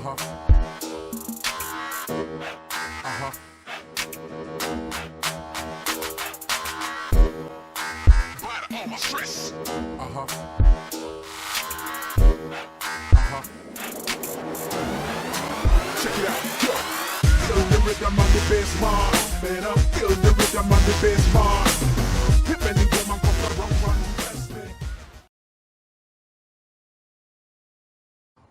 Check it out, yo. Feel the rhythm of the bass mark. Man up, feel the rhythm of the bass mark. Hip and the drum and come the run.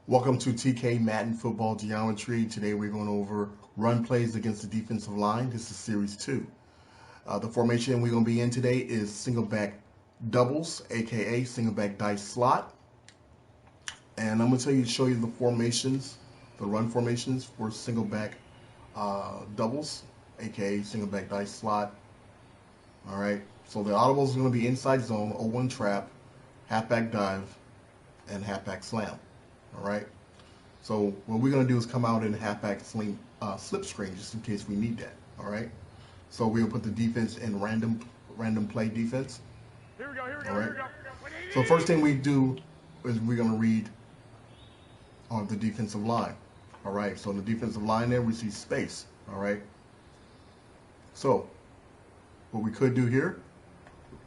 Welcome to TK Madden Football Geometry. Today we're going over run plays against the defensive line. This is Series 2. The formation we're going to be in today is single back doubles, aka single back dice slot. And I'm going to show you the formations, the run formations for single back doubles, aka single back dice slot. Alright, so the audibles are going to be inside zone, 0-1 trap, halfback dive, and halfback slam. Alright, so what we're going to do is come out in halfback sling slip screen just in case we need that. Alright, so we'll put the defense in random play defense. Here we go. Alright, so the first thing we do is we're going to read on the defensive line. Alright, so in the defensive line there we see space. Alright, so what we could do here,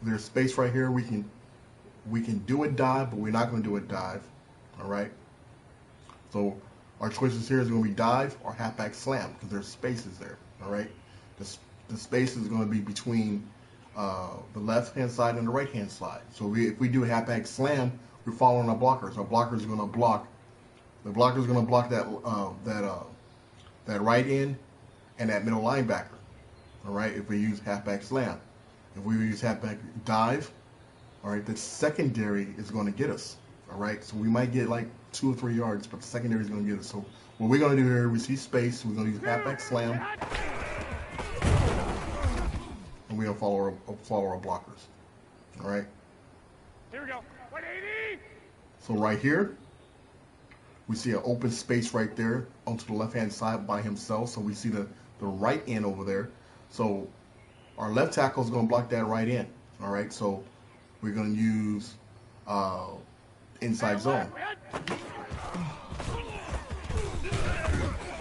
there's space right here. We can do a dive, but we're not going to do a dive. Alright, so our choices here is going to be dive or halfback slam because there's spaces there. Alright, the space is going to be between the left hand side and the right hand side. So if we do a halfback slam, we're following our blockers. Our blockers are going to block. The blocker is going to block that right end and that middle linebacker. All right, if we use halfback slam. If we use halfback dive, all right, the secondary is going to get us. All right, so we might get like 2 or 3 yards, but the secondary is going to get us. So what we're going to do here, we see space. We're going to use halfback slam, and we're going to follow our blockers. All right. Here we go. 180. So right here, we see an open space right there onto the left-hand side by himself. So we see the right end over there. So our left tackle is going to block that right end. All right, so we're going to use inside zone. All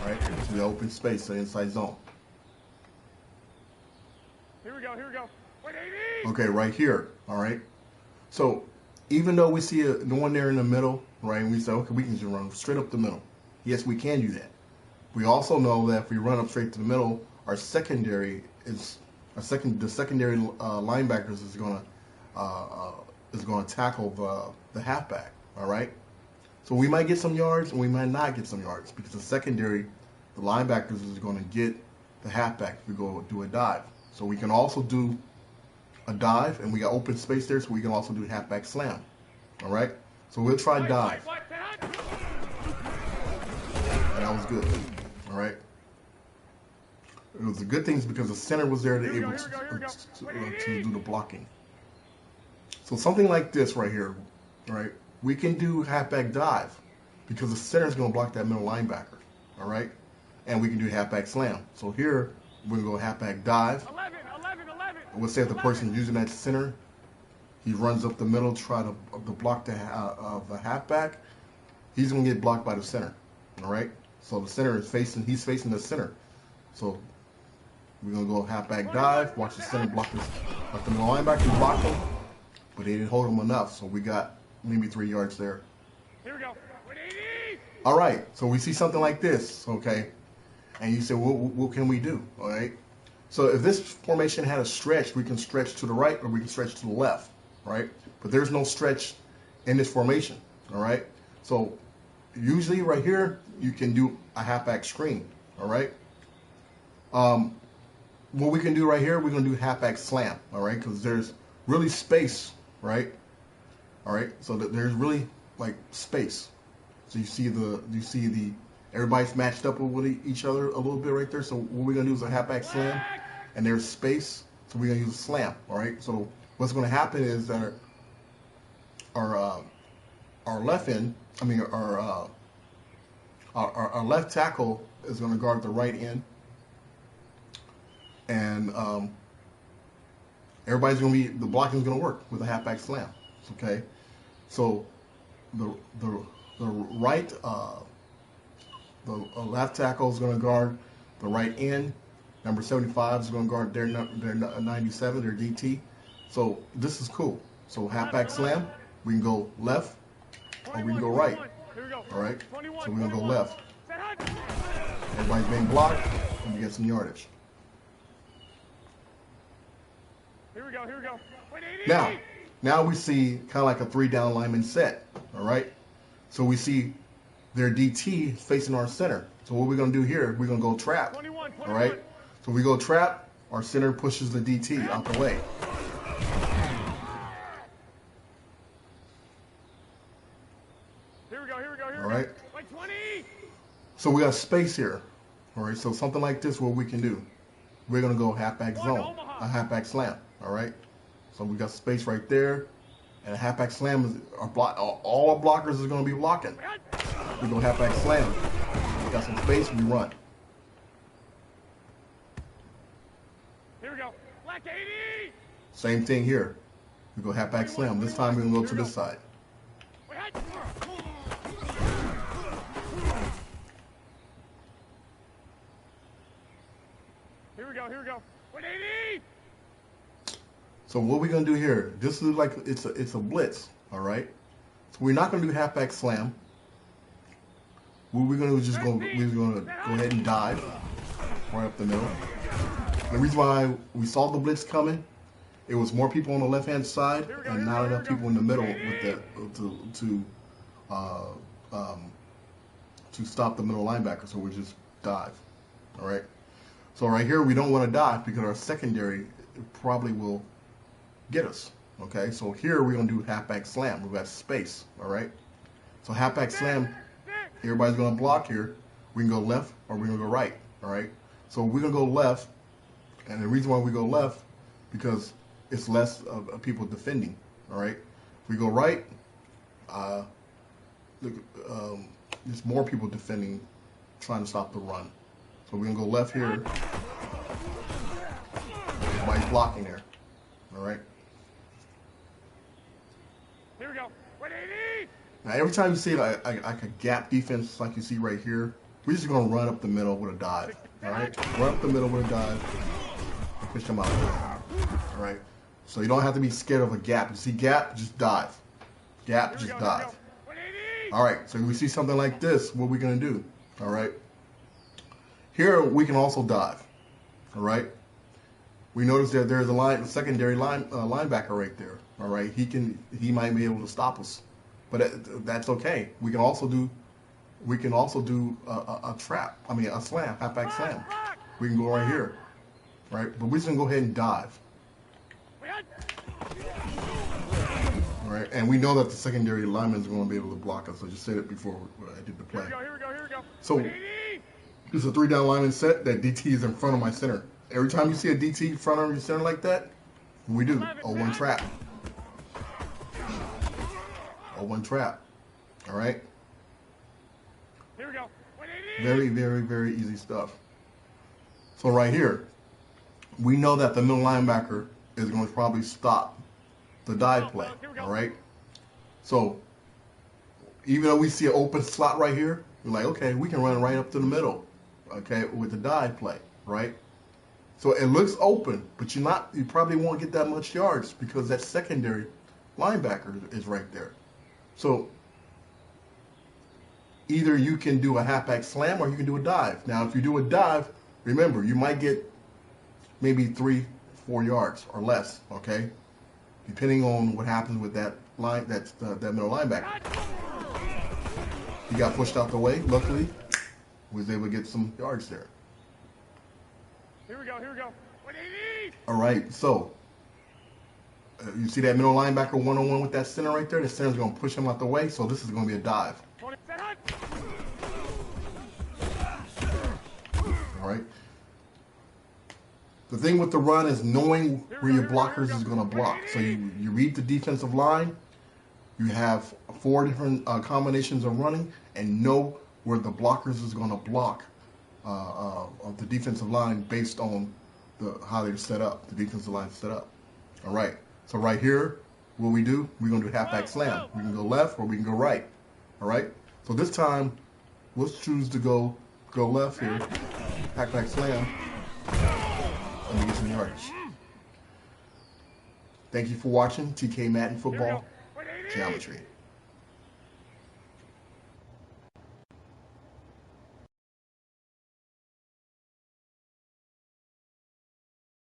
right, to the open space, the inside zone. Here we go. 180. Okay, right here. All right. So even though we see no one there in the middle, right, and we say, okay, we can just run straight up the middle. Yes, we can do that. We also know that if we run up straight to the middle, our secondary is the secondary linebackers is going to tackle the halfback. All right. So we might get some yards, and we might not get some yards because the secondary, the linebackers is going to get the halfback if we go do a dive. So we can also do a dive, and we got open space there, so we can also do halfback slam. All right, so we'll try dive. And that was good. All right, it was a good thing because the center was there to able to do the blocking. So something like this right here, right? We can do halfback dive because the center is going to block that middle linebacker. All right, and we can do halfback slam. So here we're going to go halfback dive. 11. We'll say if the person using that center, he runs up the middle, try to block the halfback, he's going to get blocked by the center. All right? So the center is he's facing the center. So we're going to go halfback dive, watch the center block the middle linebacker, block him, but they didn't hold him enough, so we got maybe 3 yards there. Here we go. 180. All right, so we see something like this, okay? And you say, what can we do, all right? So if this formation had a stretch, we can stretch to the right or we can stretch to the left, right? But there's no stretch in this formation, all right? So usually right here, you can do a halfback screen, all right? What we can do right here, we're going to do halfback slam, all right? Because there's really space, right? All right, so there's really like space. So you see everybody's matched up with each other a little bit right there. So what we're going to do is a halfback slam, and there's space, so we're going to use a slam, all right? So what's going to happen is that our left end, our left tackle is going to guard the right end, and the blocking is going to work with a halfback slam, okay? So the right the left tackle is going to guard the right end. Number 75 is going to guard their 97, their DT. So this is cool. So halfback slam, we can go left or we can go right. All right. So we're going to go left. Everybody's being blocked, and we get some yardage. Here we go. Now we see kind of like a 3-down lineman set. All right. So we see their DT facing our center. So what we're going to do here, we're going to go trap. All right. So we go trap. Our center pushes the DT out the way. Here we go. All right. Like 20. So we got space here. All right. So something like this, what we can do, we're going to go halfback zone, a halfback slam. All right. So we got space right there. And a halfback slam is all our blockers is going to be blocking. We go halfback slam. We got some space, we run. Here we go. Black 80. Same thing here. We go halfback slam. This time we're going to go to this side. Here we go. 180. So what we're going to do here, this is like, it's a blitz, all right? So we're not going to do halfback slam. What we're going to do is we're going to go ahead and dive right up the middle. The reason why we saw the blitz coming, it was more people on the left-hand side and not enough people in the middle with to stop the middle linebacker, so we just dive, all right? So right here, we don't want to dive because our secondary probably will get us, okay? So here we're going to do halfback slam. We've got space, all right? So halfback slam, everybody's going to block here. We can go left or we're going to go right, all right? So we're going to go left, and the reason why we go left, because it's less of people defending, all right? If we go right, there's more people defending, trying to stop the run. So we're going to go left here. Everybody's blocking there, all right? Here we go. 180. Now, every time you see like a gap defense like you see right here, we're just going to run up the middle with a dive, all right? Run up the middle with a dive and push them out, all right? So you don't have to be scared of a gap. You see gap, just dive. Gap, just dive. All right, so we see something like this, what are we going to do, all right? Here, we can also dive, all right? We notice that there's a secondary linebacker right there, all right? He might be able to stop us, but that's okay. We can also do a trap. I mean a slam, halfback slam. We can go right here, right? But we're just gonna go ahead and dive. All right, and we know that the secondary lineman is going to be able to block us. I just said it before I did the play. Here we go. So this is a 3-down lineman set. That DT is in front of my center. Every time you see a DT in front of your center like that, what we do? 0-1 trap. 0-1 trap. All right? Here we go. 180. Very, very, very easy stuff. So right here, we know that the middle linebacker is going to probably stop the dive play. All right? So even though we see an open slot right here, we're like, okay, we can run right up to the middle, okay, with the dive play, right? So it looks open, but you probably won't get that much yards because that secondary linebacker is right there. So either you can do a halfback slam or you can do a dive. Now, if you do a dive, remember, you might get maybe 3-4 yards or less, okay? Depending on what happens with that middle linebacker. He got pushed out the way. Luckily, was able to get some yards there. Here we go. 180. All right, so you see that middle linebacker one-on-one with that center right there? The center's going to push him out the way, so this is going to be a dive. All right. The thing with the run is knowing where your blockers is going to block. So you read the defensive line, you have 4 different combinations of running, and know where the blockers is going to block of the defensive line based on how they're set up, the defensive line set up. All right. So right here, what we do, we're going to do halfback slam. We can go left or we can go right. All right. So this time, We'll choose to go left here. Halfback Slam. And using yardage. Thank you for watching TK Madden Football Geometry.